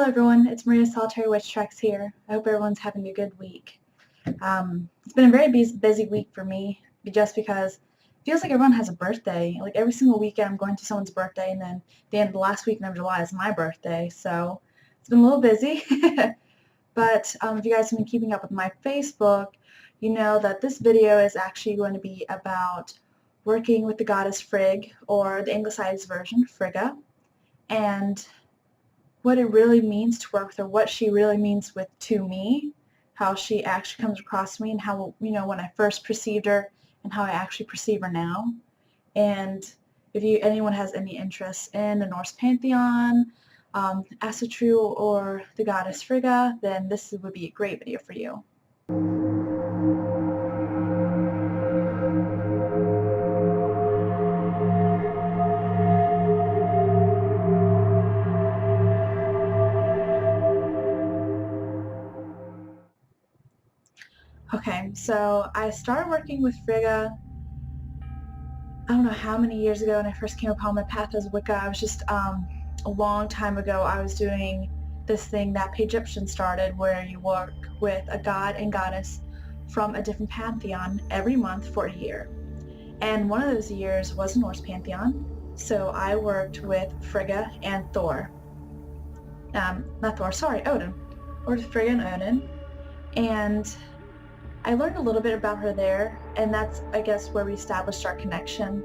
everyone, it's Maria SolitaryWitchTracks here. I hope everyone's having a good week. It's been a very busy week for me just because it feels like everyone has a birthday. Like every single weekend I'm going to someone's birthday, and then the end of the last weekend of July is my birthday, so it's been a little busy. But if you guys have been keeping up with my Facebook, you know that this video is actually going to be about working with the goddess Frigg, or the anglicized version, Frigga, and what it really means to work with her, what she really means to me, how she actually comes across to me, and how, when I first perceived her and how I actually perceive her now. And if anyone has any interest in the Norse pantheon, Asatru, or the goddess Frigga, then this would be a great video for you. Okay, so I started working with Frigga, I don't know how many years ago when I first came upon my path as Wicca. I was just a long time ago. I was doing this thing that Page Egyptian started, where you work with a god and goddess from a different pantheon every month for a year. And one of those years was the Norse pantheon, so I worked with Frigga and Thor. Odin. Or Frigga and Odin. And I learned a little bit about her there, and that's, I guess, where we established our connection.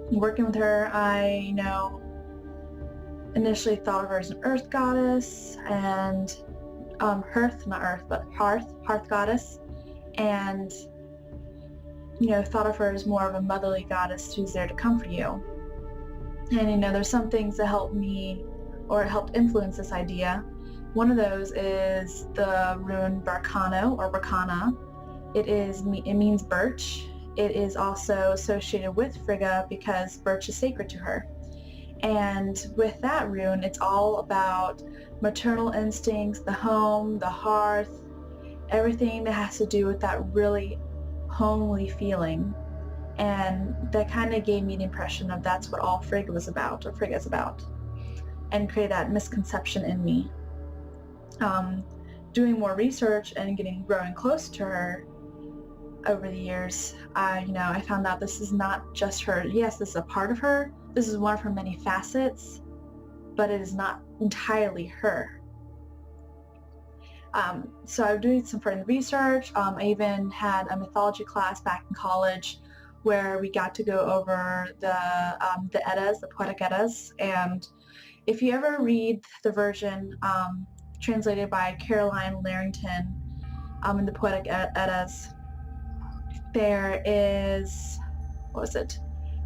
Working with her, I, initially thought of her as an earth goddess, and hearth goddess, and, thought of her as more of a motherly goddess who's there to comfort you. And, there's some things that helped me, or helped influence this idea. One of those is the rune Barkano, or Barkana. It means birch. It is also associated with Frigga because birch is sacred to her. And with that rune, it's all about maternal instincts, the home, the hearth, everything that has to do with that really homely feeling. And that kind of gave me the impression of that's what all Frigga was about, or Frigga is about, and created that misconception in me. Doing more research and growing close to her over the years, I found out this is not just her. Yes, this is a part of her. This is one of her many facets, but it is not entirely her. So I'm doing some further research. I even had a mythology class back in college where we got to go over the Eddas, the poetic Eddas. And if you ever read the version translated by Caroline Larrington in the Poetic Eddas, there is,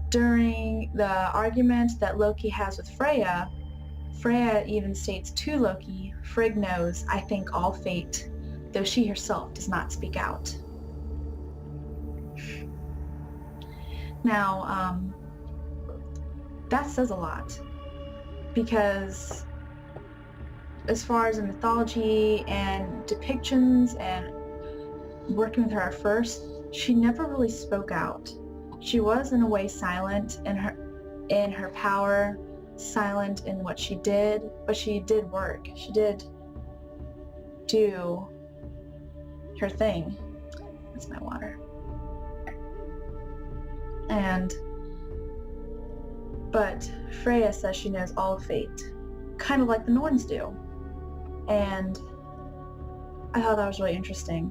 during the argument that Loki has with Freya, Freya even states to Loki, "Frigg knows, I think, all fate, though she herself does not speak out." Now, that says a lot, because as far as the mythology and depictions and working with her at first, she never really spoke out. She was in a way silent in her power, silent in what she did, but she did work. She did do her thing. That's my water. But Freya says she knows all fate, kind of like the Norns do. And I thought that was really interesting.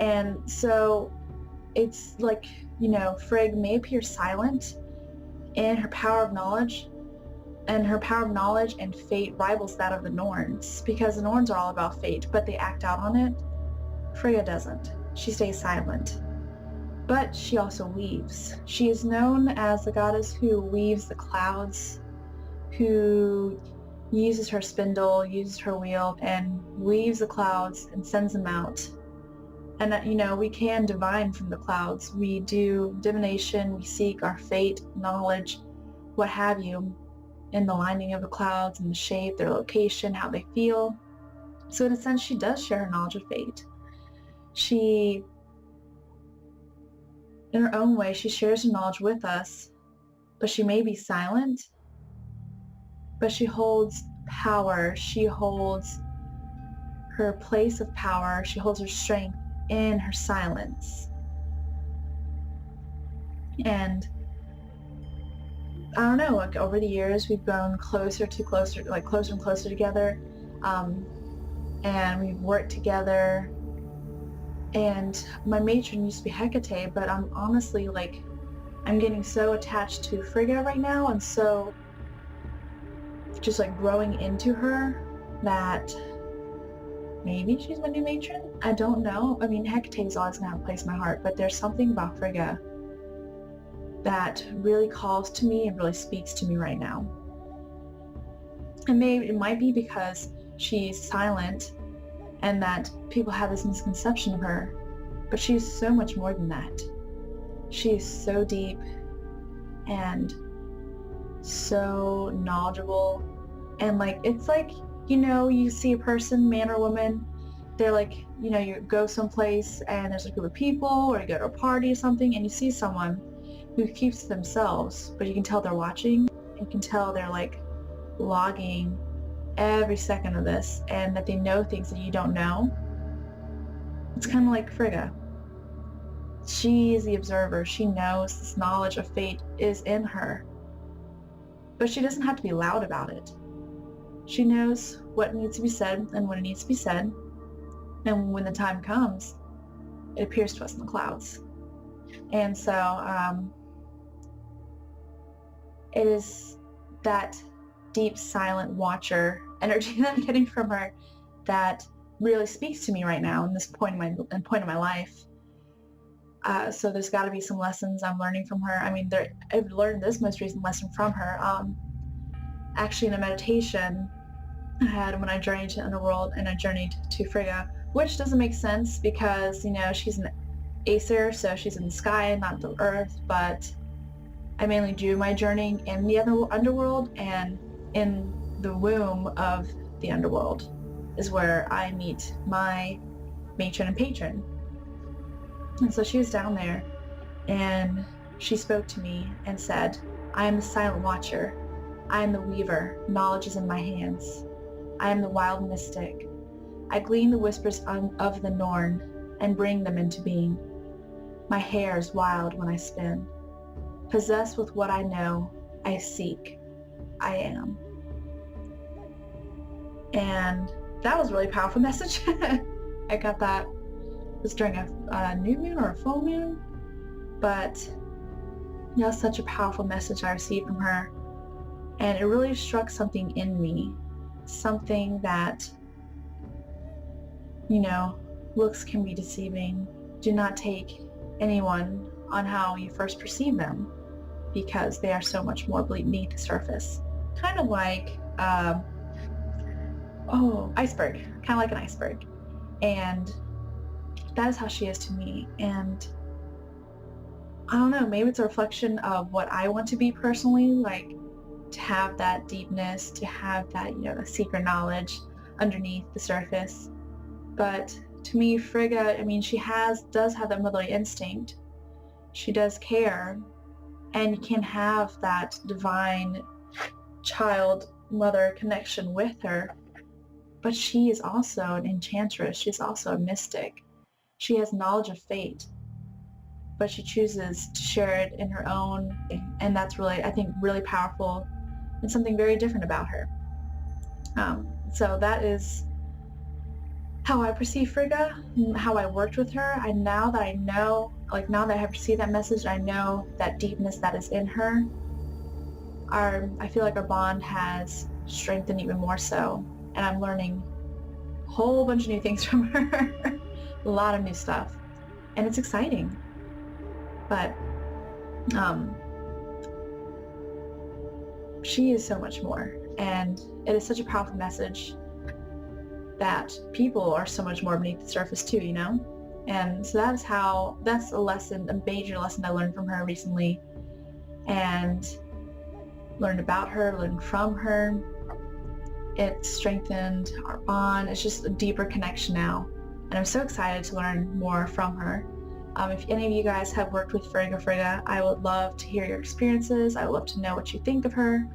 And so it's like, Frigg may appear silent in her power of knowledge, and her power of knowledge and fate rivals that of the Norns, because the Norns are all about fate, but they act out on it. Frigga doesn't. She stays silent. But she also weaves. She is known as the goddess who weaves the clouds, who uses her spindle, uses her wheel, and weaves the clouds and sends them out. And we can divine from the clouds. We do divination, we seek our fate, knowledge, what have you, in the lining of the clouds and the shape, their location, how they feel. So in a sense, she does share her knowledge of fate. She, in her own way, she shares her knowledge with us, but she may be silent. but she holds power. She holds her place of power. She holds her strength in her silence. And I don't know, like over the years, we've grown closer and closer together. And we've worked together. And my matron used to be Hecate, but I'm honestly like, I'm getting so attached to Frigga right now, and so just like growing into her that maybe she's my new matron. I don't know. I mean, Hecate is always gonna have a place in my heart, but there's something about Frigga that really calls to me and really speaks to me right now. And maybe it might be because she's silent and that people have this misconception of her, but she's so much more than that. She is so deep and so knowledgeable, and like, it's like, you know, you see a person, man or woman, they're like, you know, you go someplace and there's a group of people, or you go to a party or something, and you see someone who keeps to themselves, but you can tell they're watching. You can tell they're like logging every second of this, and that they know things that you don't know. It's kind of like Frigga. She is the observer. She knows this knowledge of fate is in her, but she doesn't have to be loud about it. She knows what needs to be said and when it needs to be said, and when the time comes, it appears to us in the clouds. And so it is that deep, silent watcher energy that I'm getting from her that really speaks to me right now in this point in my life. So there's got to be some lessons I'm learning from her. I mean, I've learned this most recent lesson from her. Actually, in a meditation I had when I journeyed to the underworld, and I journeyed to Frigga, which doesn't make sense because, you know, she's an Aesir, so she's in the sky and not the earth, but I mainly do my journeying in the underworld, and in the womb of the underworld is where I meet my matron and patron. And so she was down there, and she spoke to me and said, "I am the silent watcher. I am the weaver. Knowledge is in my hands. I am the wild mystic. I glean the whispers of the Norn and bring them into being. My hair is wild when I spin. Possessed with what I know, I seek. I am." And that was a really powerful message. I got that. It was during a new moon or a full moon, but that was such a powerful message I received from her, and it really struck something in me, something that, you know, looks can be deceiving. Do not take anyone on how you first perceive them, because they are so much more beneath the surface. Kind of like iceberg, kind of like an iceberg. And that is how she is to me. And I don't know, maybe it's a reflection of what I want to be personally, like to have that deepness, to have that, you know, secret knowledge underneath the surface. But to me, Frigga, I mean, she does have that motherly instinct. She does care, and you can have that divine child-mother connection with her. But she is also an enchantress. She's also a mystic. She has knowledge of fate, but she chooses to share it in her own, and that's really, I think, really powerful and something very different about her. So that is how I perceive Frigga, how I worked with her. Now that I have received that message, I know that deepness that is in her. I feel like our bond has strengthened even more so, and I'm learning a whole bunch of new things from her. A lot of new stuff, and it's exciting. But she is so much more, and it is such a powerful message that people are so much more beneath the surface too, you know? And so that's a major lesson I learned from her recently, and learned about her, learned from her. It strengthened our bond. It's just a deeper connection now. And I'm so excited to learn more from her. If any of you guys have worked with Frigga, I would love to hear your experiences. I would love to know what you think of her.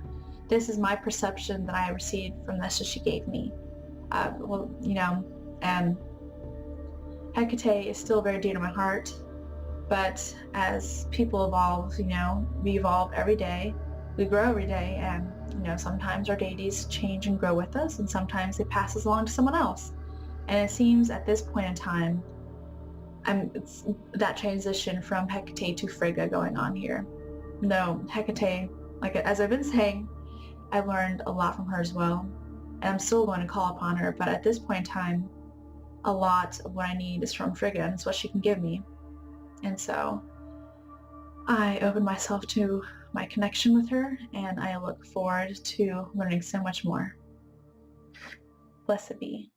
this is my perception that I received from this that she gave me. And Hecate is still very dear to my heart, but as people evolve, we evolve every day, we grow every day, and, sometimes our deities change and grow with us, and sometimes they pass us along to someone else. And it seems at this point in time, it's that transition from Hecate to Frigga going on here. No, Hecate, like as I've been saying, I learned a lot from her as well, and I'm still going to call upon her, but at this point in time, a lot of what I need is from Frigga, and it's what she can give me. And so I open myself to my connection with her, and I look forward to learning so much more. Blessed be.